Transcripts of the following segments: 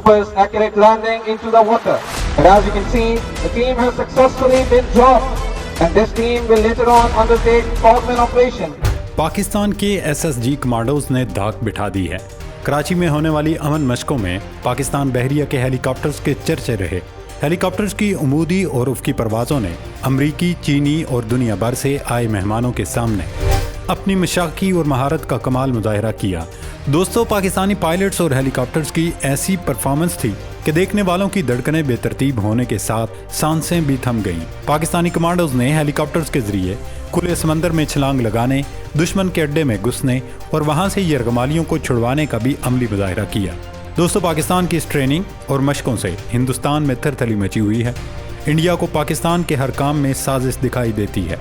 first accurate landing into the water. And as you can see, the team has successfully been dropped, and this team will later on undertake Falkland operation. Pakistan के SSG commandos ने धाक बिठा दी है। कराची में होने वाली अमन मशकों में पाकिस्तान बहरिया के हेलीकॉप्टर्स के चर्चे रहे। हेलीकॉप्टर्स की उमूदी और उफ़की परवाज़ों ने अमरीकी, चीनी और दुनिया भर से आए मेहमानों के सामने अपनी मशाकी और महारत का कमाल मुजाहिरा किया। दोस्तों, पाकिस्तानी पायलट्स और हेलीकॉप्टर्स की ऐसी परफॉर्मेंस थी कि देखने वालों की धड़कनें बेतरतीब होने के साथ सांसें भी थम गईं। पाकिस्तानी कमांडोज ने हेलीकॉप्टर्स के जरिए खुले समंदर में छलांग लगाने, दुश्मन के अड्डे में घुसने और वहां से यरगमालियों को छुड़वाने का भी अमली मुजाहिरा किया। दोस्तों, पाकिस्तान की इस ट्रेनिंग और मशकों से हिंदुस्तान में थरथली मची हुई है। इंडिया को पाकिस्तान के हर काम में साजिश दिखाई देती है।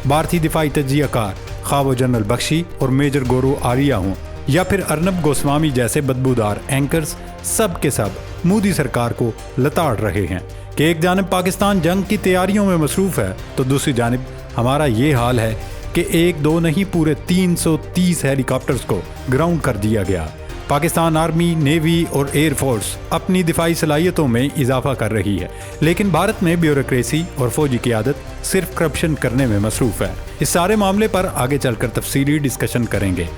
भारतीय दिफाई तजियाकार खा वो जनरल बख्शी और मेजर गोरू आर्या हों या फिर अर्नब गोस्वामी जैसे बदबूदार एंकर्स, सब के सब मोदी सरकार को लताड़ रहे हैं कि एक जानिब पाकिस्तान जंग की तैयारियों में मसरूफ़ है तो दूसरी जानिब हमारा ये हाल है कि एक दो नहीं पूरे 330 हेलीकॉप्टर्स को ग्राउंड कर दिया गया। पाकिस्तान आर्मी, नेवी और एयर फोर्स अपनी दिफाई सलाहियतों में इजाफा कर रही है, लेकिन भारत में ब्यूरोक्रेसी और फौजी क़यादत सिर्फ करप्शन करने में मसरूफ़ है। इस सारे मामले पर आगे चलकर तफसीली डिस्कशन करेंगे।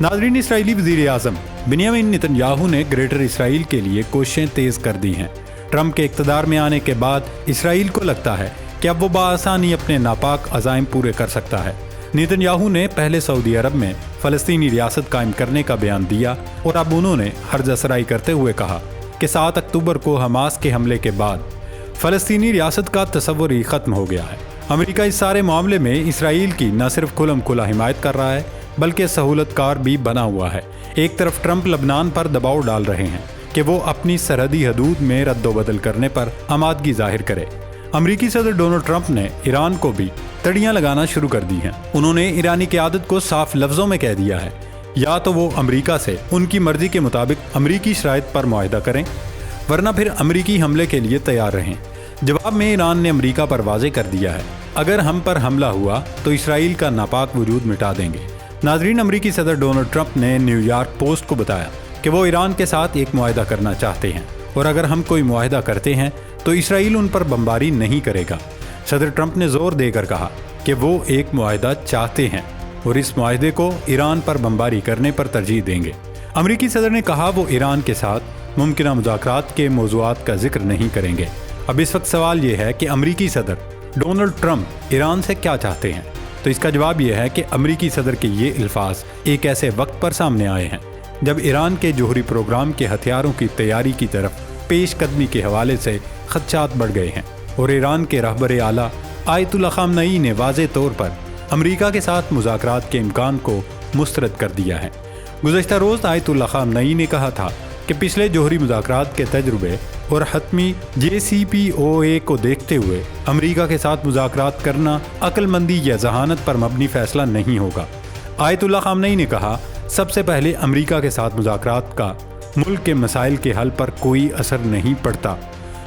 नाज़रीन, इसराइली वज़ीर आज़म बिन्यामिन नेतन्याहू ने ग्रेटर इसराइल के लिए कोशिशें तेज़ कर दी हैं। ट्रंप के इक़्तिदार में आने के बाद इसराइल को लगता है कि अब वो बआसानी अपने नापाक अज़ाइम पूरे कर सकता है। नेतन्याहू ने पहले सऊदी अरब में फ़लस्तीनी रियासत कायम करने का बयान दिया और अब उन्होंने हर्जासराई करते हुए कहा कि 7 अक्टूबर को हमास के हमले के बाद फ़लस्तीनी रियासत का तसव्वुर ही ख़त्म हो गया है। अमेरिका इस सारे मामले में इसराइल की न सिर्फ खुलम खुला हिमायत कर रहा है बल्कि सहूलतकार भी बना हुआ है। एक तरफ ट्रंप लबनान पर दबाव डाल रहे हैं कि वो अपनी सरहदी हदूद में रद्दोबदल करने पर आमादगी जाहिर करे। अमरीकी सदर डोनाल्ड ट्रंप ने ईरान को भी तड़ियां लगाना शुरू कर दी हैं। उन्होंने ईरानी क़यादत को साफ लफ्ज़ों में कह दिया है या तो वो अमरीका से उनकी मर्ज़ी के मुताबिक अमरीकी शराइत पर मुआहदा करें, वरना फिर अमरीकी हमले के लिए तैयार रहें। जवाब में ईरान ने अमरीका पर वाज़े कर दिया है, अगर हम पर हमला हुआ तो इसराइल का नापाक वजूद मिटा देंगे। नाज़रीन, अमरीकी सदर डोनाल्ड ट्रंप ने न्यूयॉर्क पोस्ट को बताया कि वो ईरान के साथ एक मुआहदा करना चाहते हैं और अगर हम कोई मुआहदा करते हैं तो इसराइल उन पर बमबारी नहीं करेगा। सदर ट्रंप ने जोर देकर कहा कि वो एक मुआहदा चाहते हैं और इस मुआहदे को ईरान पर बमबारी करने पर तरजीह देंगे। अमरीकी सदर ने कहा वो ईरान के साथ मुमकिना मुज़ाकरात के मौज़ूआत का जिक्र नहीं करेंगे। अब इस वक्त सवाल ये है कि अमरीकी सदर डोनाल्ड ट्रंप ईरान से क्या चाहते हैं, तो इसका जवाब यह है कि अमरीकी सदर के ये अल्फाज एक ऐसे वक्त पर सामने आए हैं जब ईरान के जोहरी प्रोग्राम के हथियारों की तैयारी की तरफ पेश कदमी के हवाले से खदशात बढ़ गए हैं और ईरान के रहबर आला आयतुल्ला ख़ामनई ने वाज़े तौर पर अमरीका के साथ मुज़ाकरात के इम्कान को मुस्तरद कर दिया है। गुज़श्ता रोज़ आयतुल्ला ख़ामनई ने कहा था कि पिछले जोहरी मुज़ाकरात के तजुर्बे और हतमी JCPOA को देखते हुए अमरीका के साथ मुज़ाकरात करना अक्लमंदी या जहानत पर मबनी फ़ैसला नहीं होगा। आयतुल्ला ख़ामनई ने कहा, सबसे पहले अमरीका के साथ मुज़ाकरात का मुल्क के मसाइल के हल पर कोई असर नहीं पड़ता,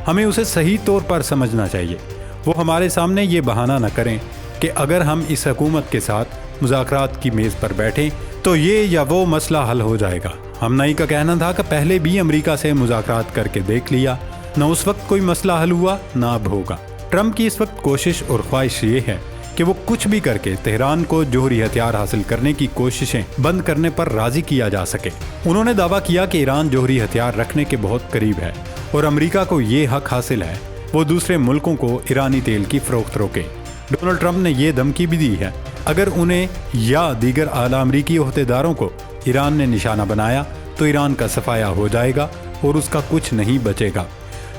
हमें उसे सही तौर पर समझना चाहिए। वो हमारे सामने ये बहाना न करें कि अगर हम इस हुकूमत के साथ मुज़ाकरात की मेज़ पर बैठें तो ये या वो मसला हल हो जाएगा। ख़ामनई का कहना था कि पहले भी अमरीका से मुज़ाकरात करके देख लिया, न उस वक्त कोई मसला हल हुआ न अब होगा। ट्रंप की इस वक्त कोशिश और ख्वाहिश ये है कि वो कुछ भी करके तेहरान को जोहरी हथियार हासिल करने की कोशिशें बंद करने पर राज़ी किया जा सके। उन्होंने दावा किया कि ईरान जोहरी हथियार रखने के बहुत करीब है और अमरीका को ये हक हासिल है वो दूसरे मुल्कों को ईरानी तेल की फ़रोख्त रोके। डोनाल्ड ट्रंप ने ये धमकी भी दी है अगर उन्हें या दीगर आला अमरीकी ओहदेदारों को ईरान ने निशाना बनाया तो ईरान का सफाया हो जाएगा और उसका कुछ नहीं बचेगा।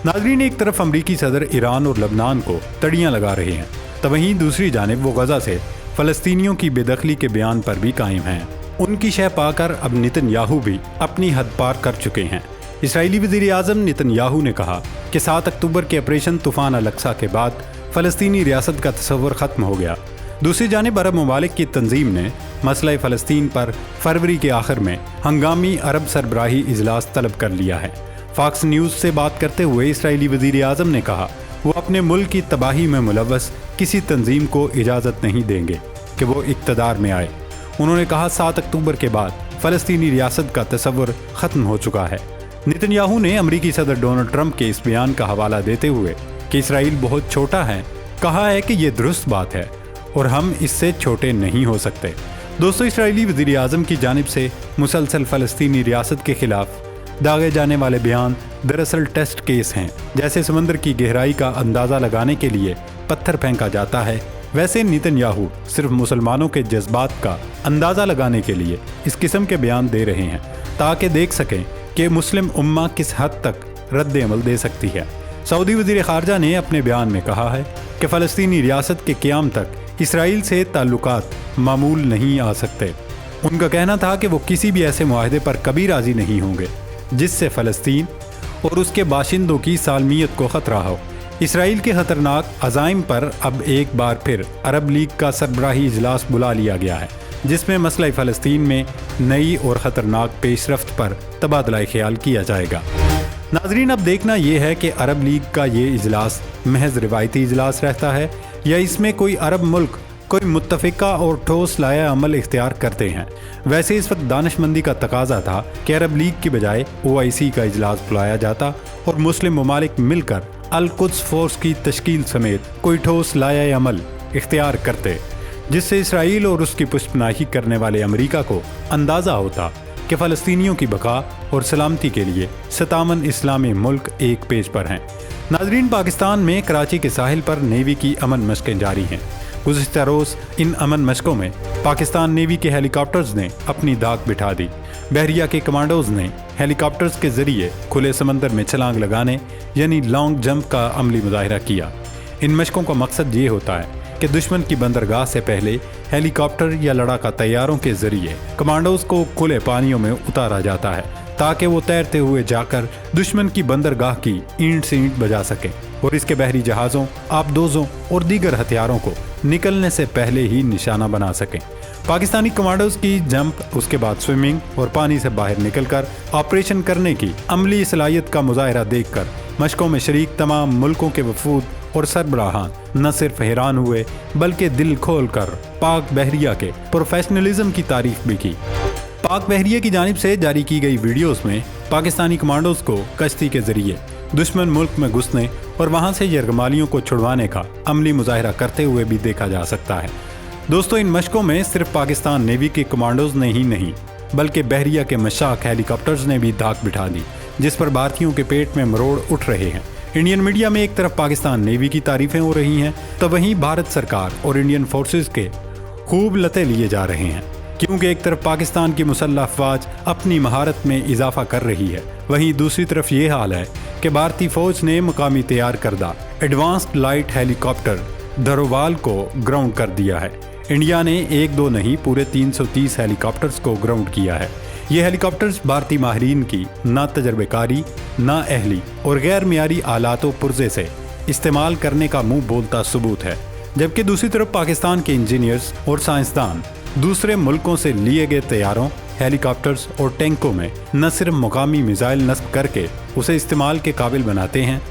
नाज़रीन, एक तरफ अमरीकी सदर ईरान और लबनान को तड़ियाँ लगा रहे हैं तो वहीं दूसरी जानिब वो गज़ा से फ़लस्तीनियों की बेदखली के बयान पर भी कायम हैं। उनकी शह पाकर अब नेतन्याहू भी अपनी हद पार कर चुके हैं। इसराइली वज़ीर आज़म नेतन्याहू ने कहा कि 7 अक्टूबर के ऑपरेशन तूफ़ान अल-अक्सा के बाद फ़लस्तीनी रियासत का तसव्वुर ख़त्म हो गया। दूसरी जानिब अरब ममालिक की तंजीम ने मसला फ़लस्तीन पर फरवरी के आखिर में हंगामी अरब सरबराही इजलास तलब कर लिया है। फॉक्स न्यूज़ से बात करते हुए इसराइली वज़ीर आज़म ने कहा वो अपने मुल्क की तबाही में मुलव्वस किसी तंजीम को इजाज़त नहीं देंगे कि वो इक़्तिदार में आए। उन्होंने कहा 7 अक्टूबर के बाद फ़लस्तीनी रियासत का तसव्वुर ख़त्म हो चुका है। नितिन याहू ने अमेरिकी सदर डोनाल्ड ट्रंप के इस बयान का हवाला देते हुए कि इसराइल बहुत छोटा है कहा है कि ये दुरुस्त बात है और हम इससे छोटे नहीं हो सकते। दोस्तों, इसराइली वज़ीर आज़म की जानिब से मुसलसल फ़लस्तीनी रियासत के खिलाफ दागे जाने वाले बयान दरअसल टेस्ट केस हैं। जैसे समंदर की गहराई का अंदाज़ा लगाने के लिए पत्थर फेंका जाता है, वैसे नेतन्याहू सिर्फ मुसलमानों के जज्बात का अंदाज़ा लगाने के लिए इस किस्म के बयान दे रहे हैं ताकि देख सकें कि मुस्लिम उम्मा किस हद तक रद्द अमल दे सकती है। सऊदी वज़ीर ख़ारजा ने अपने बयान में कहा है कि फ़लस्तीनी रियासत के क़याम तक इसराइल से ताल्लुकात मामूल नहीं आ सकते। उनका कहना था कि वो किसी भी ऐसे मुआहदे पर कभी राज़ी नहीं होंगे जिससे फ़लस्तीन और उसके बाशिंदों की सालमियत को ख़तरा हो। इसराइल के ख़तरनाक अज़ाइम पर अब एक बार फिर अरब लीग का सरबराही इजलास बुला लिया गया है, जिसमें मसला फ़लस्तीन में नई और ख़तरनाक पेशरफ्त पर तबादला ख्याल किया जाएगा। नाजरीन, अब देखना यह है कि अरब लीग का ये इजलास महज रिवायती इजलास रहता है या इसमें कोई अरब मुल्क कोई मुत्तफ़िका और ठोस लाया अमल इख्तियार करते हैं। वैसे इस वक्त दानिशमंदी का तकाजा था कि अरब लीग की बजाय OIC का इजलास बुलाया जाता और मुस्लिम ममालिक मिलकर अल कुद्स फोर्स की तश्कील समेत कोई ठोस लाया अमल इख्तियार करते, जिससे इसराइल और उसकी पुष्पनाही करने वाले अमेरिका को अंदाज़ा होता कि फ़लस्तीनियों की बका और सलामती के लिए 57 इस्लामी मुल्क एक पेज पर हैं। नाजरीन, पाकिस्तान में कराची के साहिल पर नेवी की अमन मशकें जारी हैं। गुज़िश्ता रोज़ इन अमन मशकों में पाकिस्तान नेवी के हेलीकॉप्टर्स ने अपनी धाक बिठा दी। बहरिया के कमांडोज ने हेलीकॉप्टर्स के ज़रिए खुले समंदर में छलांग लगाने यानी लॉन्ग जंप का अमली मुजाहिरा किया। इन मशकों का मकसद ये होता है कि दुश्मन की बंदरगाह से पहले हेलीकॉप्टर या लड़ाका तैयारों के ज़रिए कमांडोज को खुले पानियों में उतारा जाता है ताकि वो तैरते हुए जाकर दुश्मन की बंदरगाह की ईंट से ईंट बजा सके और इसके बहरी जहाज़ों, आबदोज़ों और दीगर हथियारों को निकलने से पहले ही निशाना बना सकें। पाकिस्तानी कमांडोज की जंप, उसके बाद स्विमिंग और पानी से बाहर निकलकर ऑपरेशन करने की अमली सलाहियत का मुजाहिरा देखकर मशकों में शरीक तमाम मुल्कों के वफूद और सरबराहान न सिर्फ हैरान हुए बल्कि दिल खोल कर पाक बहरिया के प्रोफेशनलिज्म की तारीफ भी की। पाक बहरिया की जानिब से जारी की गई वीडियोस में पाकिस्तानी कमांडोज को कश्ती के जरिए दुश्मन मुल्क में घुसने और वहां से यरगमालियों को छुड़वाने का अमली मुजाहिरा करते हुए भी देखा जा सकता है। दोस्तों, इन मशकों में सिर्फ पाकिस्तान नेवी के कमांडोज ने ही नहीं बल्कि बहरिया के मशाक हेलीकॉप्टर्स ने भी धाक बिठा दी, जिस पर भारतीयों के पेट में मरोड़ उठ रहे हैं। इंडियन मीडिया में एक तरफ पाकिस्तान नेवी की तारीफें हो रही हैं तो वहीं भारत सरकार और इंडियन फोर्सेस के खूब लते लिए जा रहे हैं, क्योंकि एक तरफ पाकिस्तान की मुसल्लह अफवाज अपनी महारत में इजाफा कर रही है, वहीं दूसरी तरफ ये हाल है कि भारतीय फौज ने मुकामी तैयार करदा एडवांस्ड लाइट हेलीकॉप्टर धरोवाल को ग्राउंड कर दिया है। इंडिया ने 1-2 नहीं पूरे 330 हेलीकॉप्टर्स को ग्राउंड किया है। ये हेलीकॉप्टर्स भारतीय माहिरीन की ना तजर्बेकारी, ना अहली और गैर मियारी आलातों पुर्जे से इस्तेमाल करने का मुंह बोलता सबूत है, जबकि दूसरी तरफ पाकिस्तान के इंजीनियर्स और साइंसदान दूसरे मुल्कों से लिए गए तैयारों, हेलीकॉप्टर्स और टैंकों में न सिर्फ मुकामी मिसाइल नस्ब करके उसे इस्तेमाल के काबिल बनाते हैं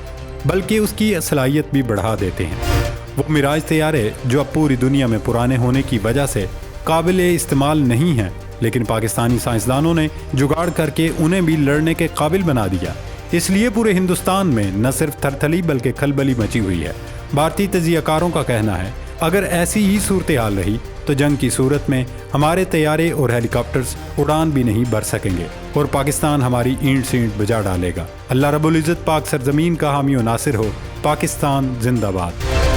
बल्कि उसकी सलाहियत भी बढ़ा देते हैं। वो मिराज तैयारे जो अब पूरी दुनिया में पुराने होने की वजह से काबिल इस्तेमाल नहीं हैं, लेकिन पाकिस्तानी साइंसदानों ने जुगाड़ करके उन्हें भी लड़ने के काबिल बना दिया। इसलिए पूरे हिंदुस्तान में न सिर्फ थरथली बल्कि खलबली मची हुई है। भारतीय तजियाकारों का कहना है अगर ऐसी ही सूरत हाल रही तो जंग की सूरत में हमारे तैयारे और हेलीकॉप्टर्स उड़ान भी नहीं भर सकेंगे और पाकिस्तान हमारी ईंट से ईंट बजा डालेगा। अल्लाह रब्बुल इज़्ज़त पाक सरजमीन का हामी और नासिर हो। पाकिस्तान जिंदाबाद।